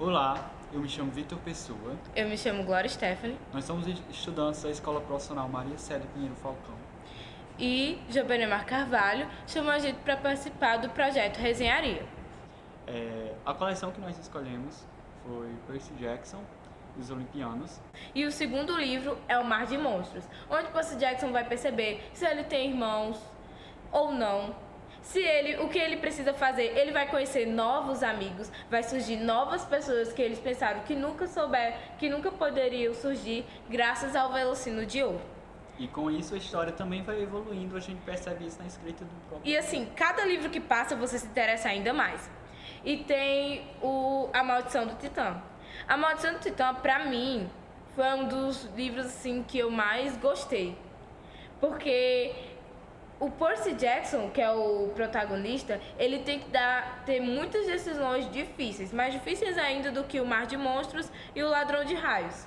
Olá, eu me chamo Vitor Pessoa. Eu me chamo Glória Stephanie. Nós somos estudantes da Escola Profissional Maria Célia Pinheiro Falcão. E Jobenemar Carvalho chamou a gente para participar do projeto Resenharia. A coleção que nós escolhemos foi Percy Jackson e os Olimpianos. E o segundo livro é O Mar de Monstros, onde Percy Jackson vai perceber se ele tem irmãos ou não. O que ele precisa fazer, ele vai conhecer novos amigos, vai surgir novas pessoas que eles pensaram que nunca poderiam surgir graças ao Velocino de Ouro. E com isso a história também vai evoluindo, a gente percebe isso na escrita do próprio. E assim, cada livro que passa você se interessa ainda mais. E tem A Maldição do Titã. A Maldição do Titã, pra mim, foi um dos livros assim que eu mais gostei. Porque o Percy Jackson, que é o protagonista, ele tem que ter muitas decisões difíceis, mais difíceis ainda do que O Mar de Monstros e O Ladrão de Raios.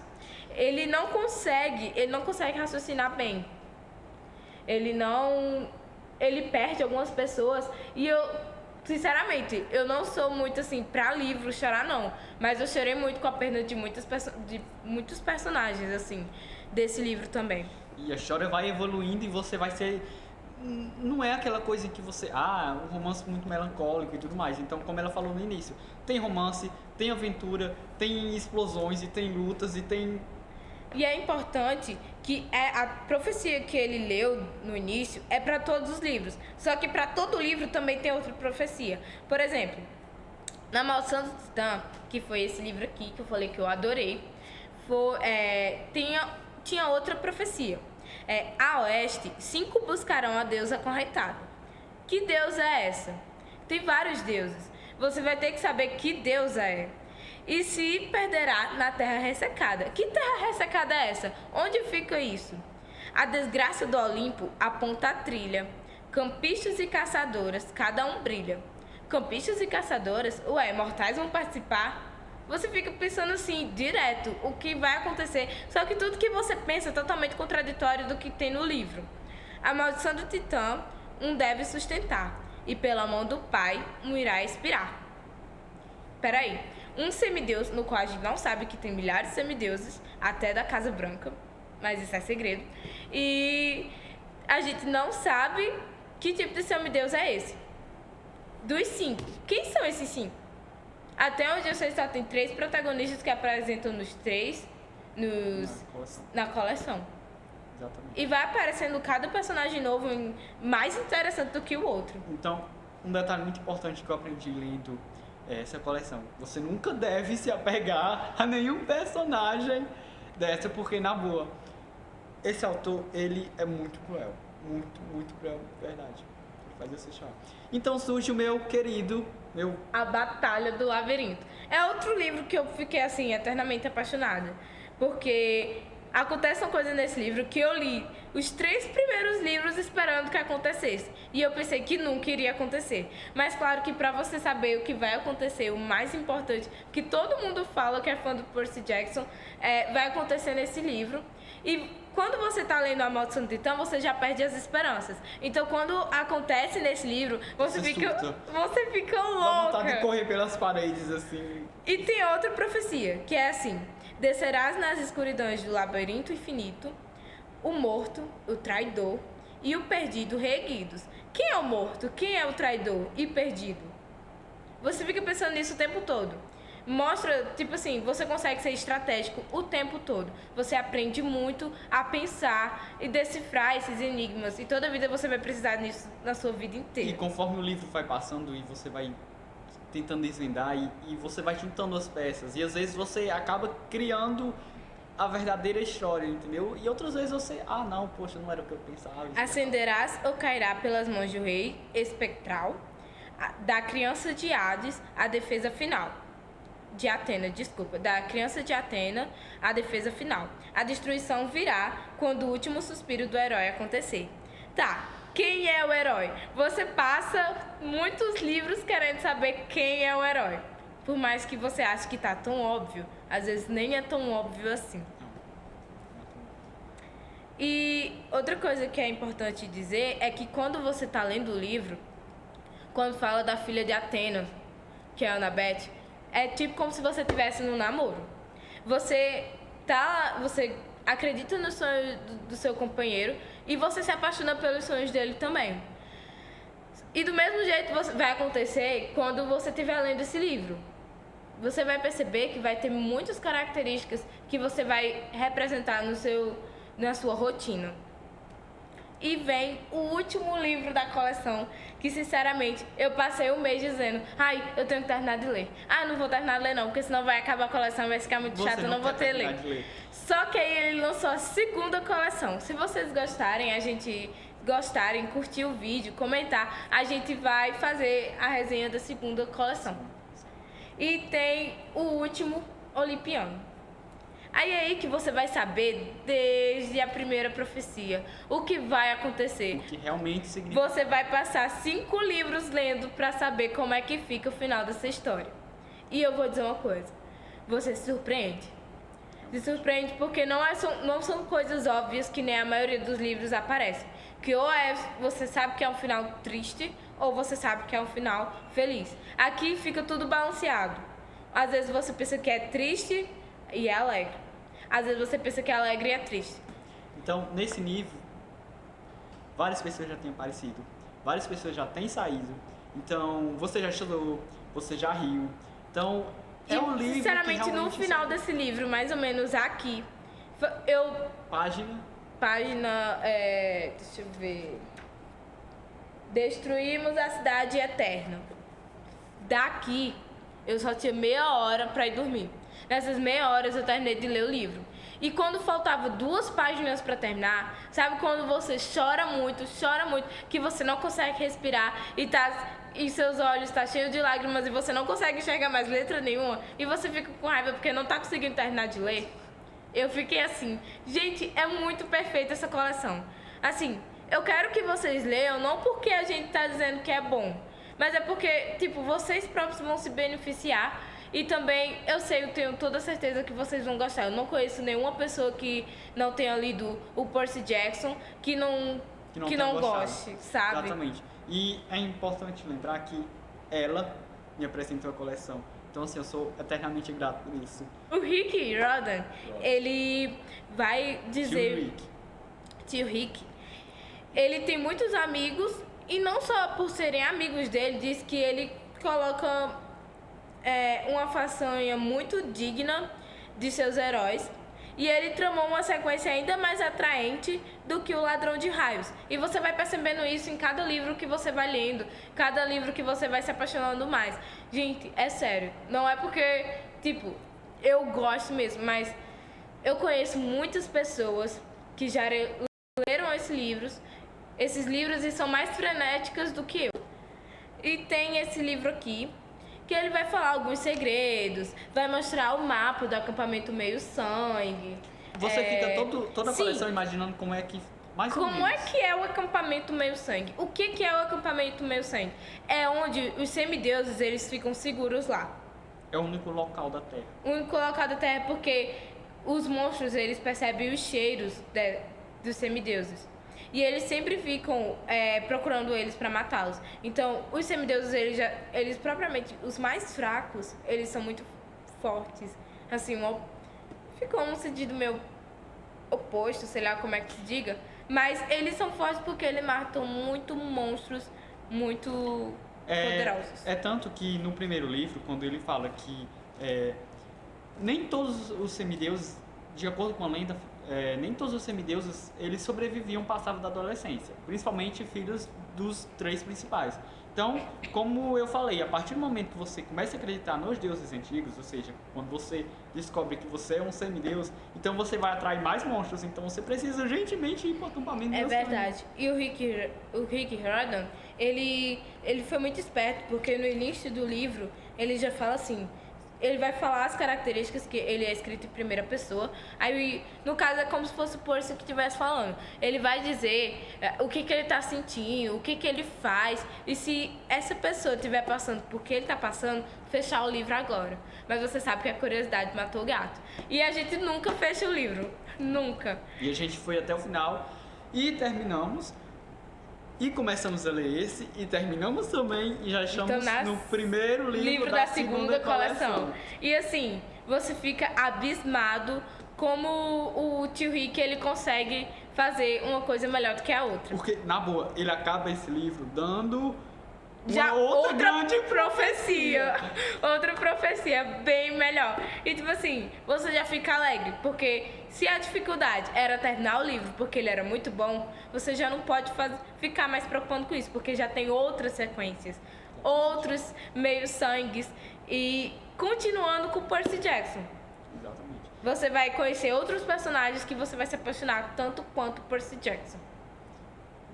Ele não consegue raciocinar bem. Ele perde algumas pessoas e sinceramente, eu não sou muito assim pra livro chorar não, mas eu chorei muito com a perda de muitos personagens assim desse livro também. E a história vai evoluindo e você vai ser... Não é aquela coisa que você... um romance muito melancólico e tudo mais. Então, como ela falou no início, tem romance, tem aventura, tem explosões e tem lutas e tem... E é importante que a profecia que ele leu no início é para todos os livros. Só que para todo livro também tem outra profecia. Por exemplo, na Maldição do Titã, que foi esse livro aqui que eu falei que eu adorei, tinha outra profecia. A oeste, 5 buscarão a deusa correntada. Que deusa é essa? Tem vários deuses. Você vai ter que saber que deusa é. E se perderá na terra ressecada. Que terra ressecada é essa? Onde fica isso? A desgraça do Olimpo aponta a trilha. Campistas e caçadoras, cada um brilha. Campistas e caçadoras? Mortais vão participar? Você fica pensando assim, direto, o que vai acontecer. Só que tudo que você pensa é totalmente contraditório do que tem no livro. A maldição do Titã, um deve sustentar. E pela mão do Pai, um irá expirar. Peraí. Um semideus, no qual a gente não sabe que tem milhares de semideuses, até da Casa Branca, mas isso é segredo. E a gente não sabe que tipo de semideus é esse. Dos 5, quem são esses 5? Até onde eu sei, só tem 3 protagonistas que apresentam na coleção. Exatamente. E vai aparecendo cada personagem novo mais interessante do que o outro. Então, um detalhe muito importante que eu aprendi lendo essa coleção: você nunca deve se apegar a nenhum personagem dessa, porque na boa, esse autor, ele é muito cruel, muito cruel, verdade, ele faz você chorar. Então surge o A Batalha do Labirinto. É outro livro que eu fiquei assim eternamente apaixonada, porque acontece uma coisa nesse livro que eu li os 3 primeiros livros esperando que acontecesse. E eu pensei que nunca iria acontecer. Mas claro que pra você saber o que vai acontecer, o mais importante, que todo mundo fala que é fã do Percy Jackson, vai acontecer nesse livro. E quando você tá lendo A Maldição do Titã, você já perde as esperanças. Então quando acontece nesse livro, você fica louca. Dá vontade de correr pelas paredes assim. E tem outra profecia, que é assim: descerás nas escuridões do labirinto infinito, o morto, o traidor e o perdido reerguidos. Quem é o morto? Quem é o traidor e perdido? Você fica pensando nisso o tempo todo. Mostra, tipo assim, você consegue ser estratégico o tempo todo. Você aprende muito a pensar e decifrar esses enigmas. E toda vida você vai precisar disso na sua vida inteira. E conforme o livro vai passando e você vai tentando desvendar e você vai juntando as peças. E às vezes você acaba criando a verdadeira história, entendeu? E outras vezes você... não, poxa, não era o que eu pensava. Ascenderás ou cairá pelas mãos do rei espectral, da criança de Hades, a defesa final. Da criança de Atena, a defesa final. A destruição virá quando o último suspiro do herói acontecer. Tá, quem é o herói? Você passa muitos livros querendo saber quem é o herói. Por mais que você ache que tá tão óbvio, às vezes nem é tão óbvio assim. E outra coisa que é importante dizer é que quando você tá lendo o livro, quando fala da filha de Atena, que é a Annabeth, é tipo como se você estivesse num namoro. Você acredita no sonho do seu companheiro e você se apaixona pelos sonhos dele também. E do mesmo jeito vai acontecer quando você estiver lendo esse livro. Você vai perceber que vai ter muitas características que você vai representar na sua rotina. E vem o último livro da coleção, que sinceramente eu passei um mês dizendo: ai, eu tenho que terminar de ler. Ah, não vou terminar de ler não, porque senão vai acabar a coleção e vai ficar muito chato, eu não vou ter ler. Só que aí ele lançou a segunda coleção. Se vocês gostarem, curtir o vídeo, comentar, a gente vai fazer a resenha da segunda coleção. E tem o último Olimpiano. Aí é aí que você vai saber, desde a primeira profecia, o que vai acontecer. O que realmente significa. Você vai passar 5 livros lendo para saber como é que fica o final dessa história. E eu vou dizer uma coisa, você se surpreende. Se surpreende porque não são coisas óbvias que nem a maioria dos livros aparecem. Que ou você sabe que é um final triste, ou você sabe que é um final feliz. Aqui fica tudo balanceado. Às vezes você pensa que é triste e é alegre. Às vezes você pensa que é alegre e é triste. Então, nesse livro, várias pessoas já têm aparecido, várias pessoas já têm saído. Então, você já chorou, você já riu. Então, é um livro sinceramente, que no final desse livro, mais ou menos aqui, Página, deixa eu ver. Destruímos a cidade eterna. Daqui, eu só tinha meia hora para ir dormir. Nessas meia horas eu terminei de ler o livro. E quando faltava 2 páginas para terminar, sabe quando você chora muito, que você não consegue respirar e seus olhos estão cheios de lágrimas e você não consegue enxergar mais letra nenhuma e você fica com raiva porque não está conseguindo terminar de ler? Eu fiquei assim, gente, é muito perfeita essa coleção. Assim, eu quero que vocês leiam, não porque a gente tá dizendo que é bom, mas é porque, tipo, vocês próprios vão se beneficiar. E também, eu tenho toda certeza que vocês vão gostar. Eu não conheço nenhuma pessoa que não tenha lido o Percy Jackson que não goste, sabe? Exatamente. E é importante lembrar que ela me apresentou a coleção. Então, assim, eu sou eternamente grato por isso. O Rick Riordan, ele vai dizer... Tio Rick. Ele tem muitos amigos, e não só por serem amigos dele, diz que ele coloca uma façanha muito digna de seus heróis. E ele tramou uma sequência ainda mais atraente do que o Ladrão de Raios. E você vai percebendo isso em cada livro que você vai lendo, cada livro que você vai se apaixonando mais. Gente, é sério, não é porque, tipo, eu gosto mesmo, mas eu conheço muitas pessoas que já leram esses livros e são mais frenéticas do que eu. E tem esse livro aqui, que ele vai falar alguns segredos, vai mostrar o mapa do acampamento Meio Sangue. Você fica toda a coleção imaginando como é que... Como é que é o acampamento Meio Sangue? O que é o acampamento Meio Sangue? É onde os semideuses, eles ficam seguros lá. É o único local da Terra. O único local da Terra porque os monstros, eles percebem os cheiros dos semideuses. E eles sempre ficam procurando eles para matá-los. Então, os semideuses, eles propriamente, os mais fracos, eles são muito fortes. Assim, ficou um sentido meio oposto, sei lá como é que se diga. Mas eles são fortes porque eles matam muito monstros muito poderosos. É tanto que no primeiro livro, quando ele fala que nem todos os semideuses, de acordo com a lenda, nem todos os semideuses eles sobreviviam, passavam da adolescência, principalmente filhos dos 3 principais. Então, como eu falei, a partir do momento que você começa a acreditar nos deuses antigos, ou seja, quando você descobre que você é um semideus, então você vai atrair mais monstros, então você precisa urgentemente ir para o acampamento. É verdade. E o Rick Riordan, ele foi muito esperto, porque no início do livro ele já fala assim... Ele vai falar as características, que ele é escrito em primeira pessoa. Aí, no caso, é como se fosse o Percy que estivesse falando. Ele vai dizer o que ele está sentindo, o que ele faz. E se essa pessoa estiver passando por que ele está passando, fechar o livro agora. Mas você sabe que a curiosidade matou o gato. E a gente nunca fecha o livro. Nunca. E a gente foi até o final e terminamos. E começamos a ler esse e terminamos também e já estamos no primeiro livro da segunda coleção. E assim, você fica abismado como o tio Rick ele consegue fazer uma coisa melhor do que a outra. Porque, na boa, ele acaba esse livro dando já outra grande profecia. Outra profecia bem melhor. E tipo assim, você já fica alegre, porque se a dificuldade era terminar o livro, porque ele era muito bom, você já não pode ficar mais preocupando com isso, porque já tem outras sequências, outros meio-sangues. E continuando com Percy Jackson. Exatamente. Você vai conhecer outros personagens que você vai se apaixonar tanto quanto Percy Jackson.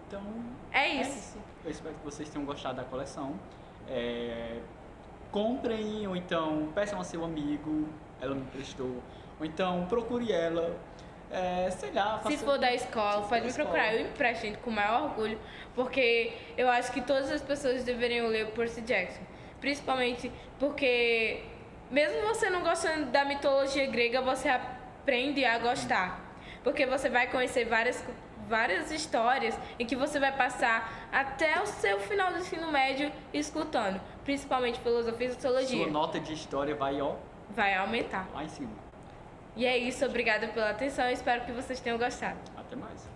Então, é isso. Eu espero que vocês tenham gostado da coleção. Comprem, ou então peçam a seu amigo, ela me emprestou. Ou então procure ela. Sei lá. Se for da escola, pode me procurar. Eu empresto, gente, com o maior orgulho. Porque eu acho que todas as pessoas deveriam ler o Percy Jackson. Principalmente porque, mesmo você não gostando da mitologia grega, você aprende a gostar. Porque você vai conhecer várias histórias em que você vai passar até o seu final do ensino médio escutando, principalmente filosofia e sociologia. Sua nota de história vai aumentar. Lá em cima. E é isso, obrigada pela atenção, espero que vocês tenham gostado. Até mais.